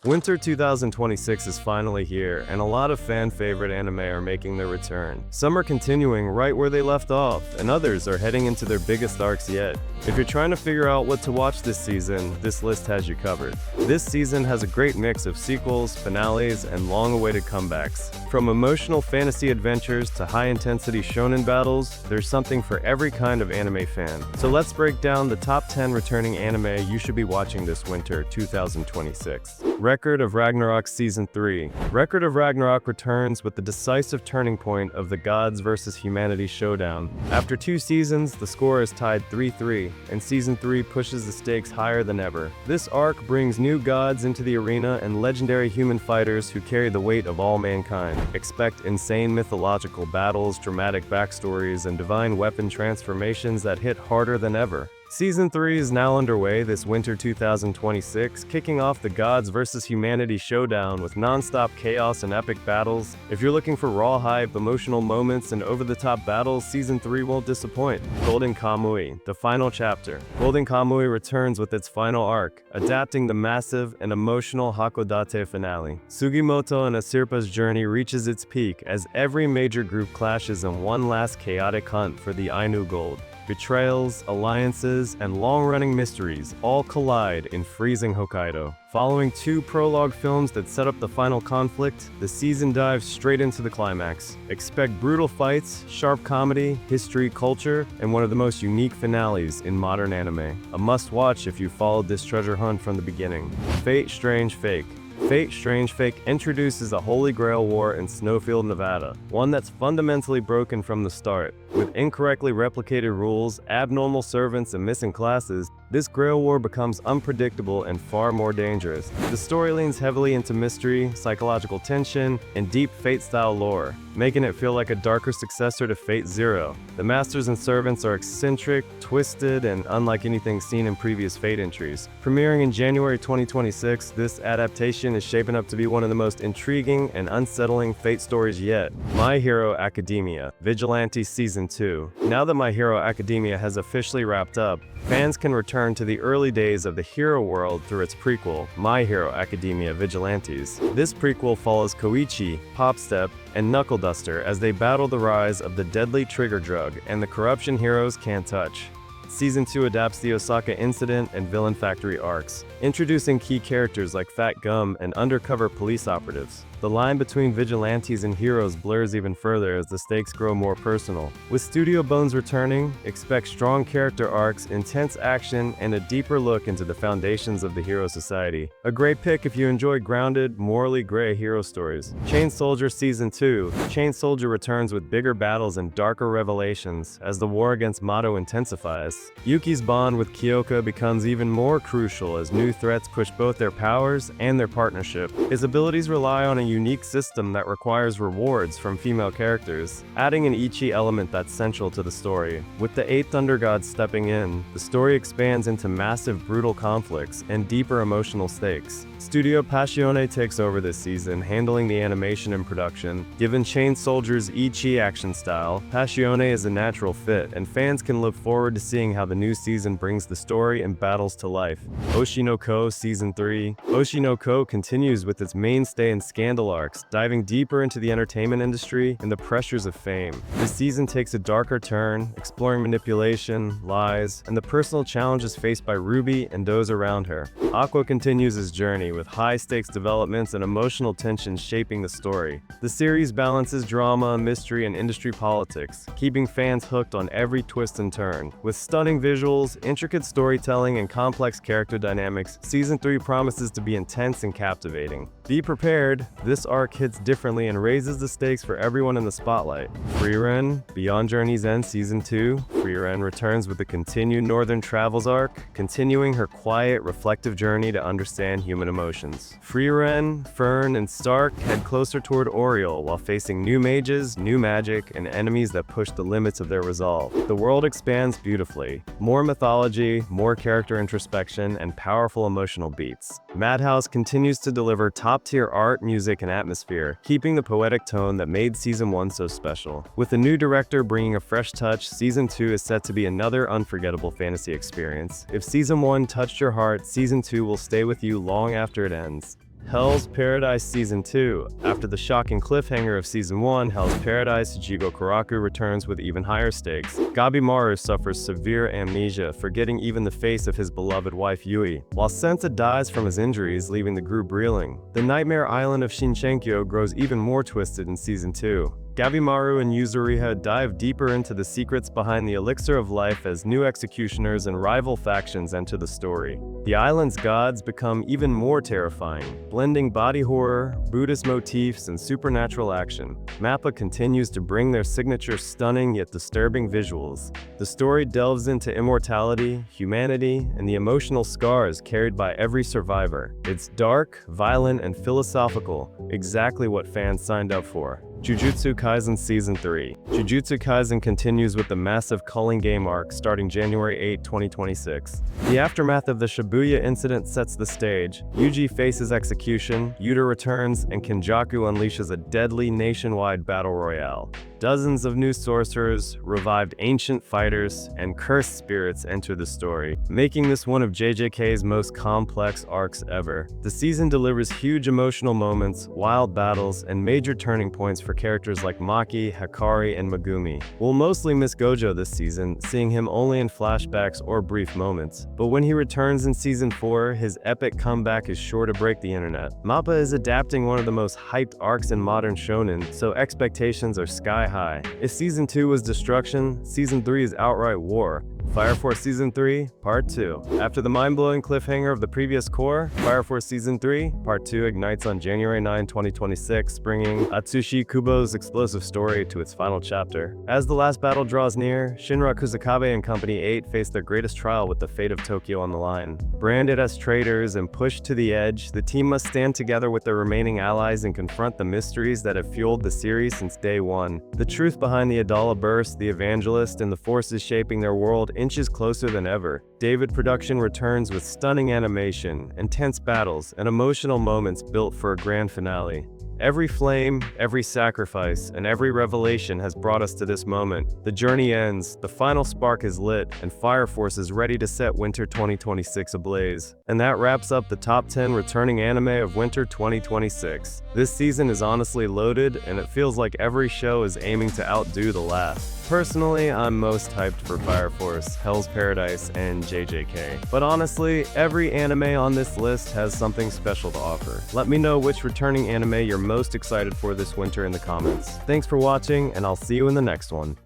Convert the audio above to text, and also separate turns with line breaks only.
Winter 2026 is finally here, and a lot of fan-favorite anime are making their return. Some are continuing right where they left off, and others are heading into their biggest arcs yet. If you're trying to figure out what to watch this season, this list has you covered. This season has a great mix of sequels, finales, and long-awaited comebacks. From emotional fantasy adventures to high-intensity shonen battles, there's something for every kind of anime fan. So let's break down the top 10 returning anime you should be watching this winter 2026. Record of Ragnarok Season 3. Record of Ragnarok returns with the decisive turning point of the gods versus humanity showdown. After 2 seasons, the score is tied 3-3, and Season 3 pushes the stakes higher than ever. This arc brings new gods into the arena and legendary human fighters who carry the weight of all mankind. Expect insane mythological battles, dramatic backstories, and divine weapon transformations that hit harder than ever. Season 3 is now underway this winter 2026, kicking off the gods versus humanity showdown with non-stop chaos and epic battles. If you're looking for raw hype, emotional moments, and over-the-top battles, Season 3 won't disappoint. Golden Kamuy, the final chapter. Golden Kamuy returns with its final arc, adapting the massive and emotional Hakodate finale. Sugimoto and Asirpa's journey reaches its peak as every major group clashes in one last chaotic hunt for the Ainu Gold. Betrayals, alliances, and long-running mysteries all collide in freezing Hokkaido. Following 2 prologue films that set up the final conflict, the season dives straight into the climax. Expect brutal fights, sharp comedy, history, culture, and one of the most unique finales in modern anime. A must-watch if you followed this treasure hunt from the beginning. Fate Strange Fake. Fate Strange Fake introduces a Holy Grail war in Snowfield, Nevada, one that's fundamentally broken from the start. With incorrectly replicated rules, abnormal servants, and missing classes, this Grail War becomes unpredictable and far more dangerous. The story leans heavily into mystery, psychological tension, and deep Fate-style lore, making it feel like a darker successor to Fate Zero. The Masters and Servants are eccentric, twisted, and unlike anything seen in previous Fate entries. Premiering in January 2026, this adaptation is shaping up to be one of the most intriguing and unsettling Fate stories yet. My Hero Academia, Vigilantes Season 2. Now that My Hero Academia has officially wrapped up, fans can return to the early days of the hero world through its prequel, My Hero Academia Vigilantes. This prequel follows Koichi, Popstep, and Knuckle Duster as they battle the rise of the deadly trigger drug and the corruption heroes can't touch. Season 2 adapts the Osaka Incident and Villain Factory arcs, introducing key characters like Fat Gum and undercover police operatives. The line between vigilantes and heroes blurs even further as the stakes grow more personal. With Studio Bones returning, expect strong character arcs, intense action, and a deeper look into the foundations of the hero society. A great pick if you enjoy grounded, morally gray hero stories. Chain Soldier Season 2. Chain Soldier returns with bigger battles and darker revelations as the war against Mato intensifies. Yuki's bond with Kyoka becomes even more crucial as new threats push both their powers and their partnership. His abilities rely on a unique system that requires rewards from female characters, adding an ecchi element that's central to the story. With the 8 Thunder Gods stepping in, the story expands into massive brutal conflicts and deeper emotional stakes. Studio Passione takes over this season, handling the animation and production. Given Chain Soldier's ecchi action style, Passione is a natural fit, and fans can look forward to seeing how the new season brings the story and battles to life. Oshi no Ko Season 3. Oshi no Ko continues with its mainstay and scandal arcs, diving deeper into the entertainment industry and the pressures of fame. This season takes a darker turn, exploring manipulation, lies, and the personal challenges faced by Ruby and those around her. Aqua continues his journey with high-stakes developments and emotional tension shaping the story. The series balances drama, mystery, and industry politics, keeping fans hooked on every twist and turn. With stunning visuals, intricate storytelling, and complex character dynamics, Season 3 promises to be intense and captivating. Be prepared, this arc hits differently and raises the stakes for everyone in the spotlight. Frieren, Beyond Journey's End Season 2. Frieren returns with the continued Northern Travels arc, continuing her quiet, reflective journey to understand human emotions. Frieren, Fern, and Stark head closer toward Oriole while facing new mages, new magic, and enemies that push the limits of their resolve. The world expands beautifully. More mythology, more character introspection, and powerful emotional beats. Madhouse continues to deliver top-tier art, music, and atmosphere, keeping the poetic tone that made Season 1 so special. With a new director bringing a fresh touch, Season 2 is set to be another unforgettable fantasy experience. If Season 1 touched your heart, Season 2 will stay with you long after it ends. Hell's Paradise Season 2. After the shocking cliffhanger of Season 1, Hell's Paradise, Jigo Karaku returns with even higher stakes. Gabimaru suffers severe amnesia, forgetting even the face of his beloved wife Yui, while Sensa dies from his injuries, leaving the group reeling. The nightmare island of Shinchenkyo grows even more twisted in Season 2. Gabimaru and Yuzuriha dive deeper into the secrets behind the elixir of life as new executioners and rival factions enter the story. The island's gods become even more terrifying, blending body horror, Buddhist motifs, and supernatural action. MAPPA continues to bring their signature stunning yet disturbing visuals. The story delves into immortality, humanity, and the emotional scars carried by every survivor. It's dark, violent, and philosophical, exactly what fans signed up for. Jujutsu Kaisen Season 3. Jujutsu Kaisen continues with the massive culling game arc starting January 8, 2026. The aftermath of the Shibuya incident sets the stage. Yuji faces execution, Yuta returns, and Kenjaku unleashes a deadly nationwide battle royale. Dozens of new sorcerers, revived ancient fighters, and cursed spirits enter the story, making this one of JJK's most complex arcs ever. The season delivers huge emotional moments, wild battles, and major turning points for characters like Maki, Hikari, and Megumi. We'll mostly miss Gojo this season, seeing him only in flashbacks or brief moments. But when he returns in Season 4, his epic comeback is sure to break the internet. MAPPA is adapting one of the most hyped arcs in modern shonen, so expectations are sky high. If Season 2 was destruction, Season 3 is outright war. Fire Force Season 3, Part 2. After the mind-blowing cliffhanger of the previous core, Fire Force Season 3, Part 2 ignites on January 9, 2026, bringing Atsushi Kubo's explosive story to its final chapter. As the last battle draws near, Shinra Kusakabe and Company 8 face their greatest trial with the fate of Tokyo on the line. Branded as traitors and pushed to the edge, the team must stand together with their remaining allies and confront the mysteries that have fueled the series since day one. The truth behind the Adala Burst, the Evangelist, and the forces shaping their world inches closer than ever. David Production returns with stunning animation, intense battles, and emotional moments built for a grand finale. Every flame, every sacrifice, and every revelation has brought us to this moment. The journey ends, the final spark is lit, and Fire Force is ready to set Winter 2026 ablaze. And that wraps up the top 10 returning anime of Winter 2026. This season is honestly loaded, and it feels like every show is aiming to outdo the last. Personally, I'm most hyped for Fire Force, Hell's Paradise, and JJK. But honestly, every anime on this list has something special to offer. Let me know which returning anime you're most excited for this winter in the comments. Thanks for watching, and I'll see you in the next one.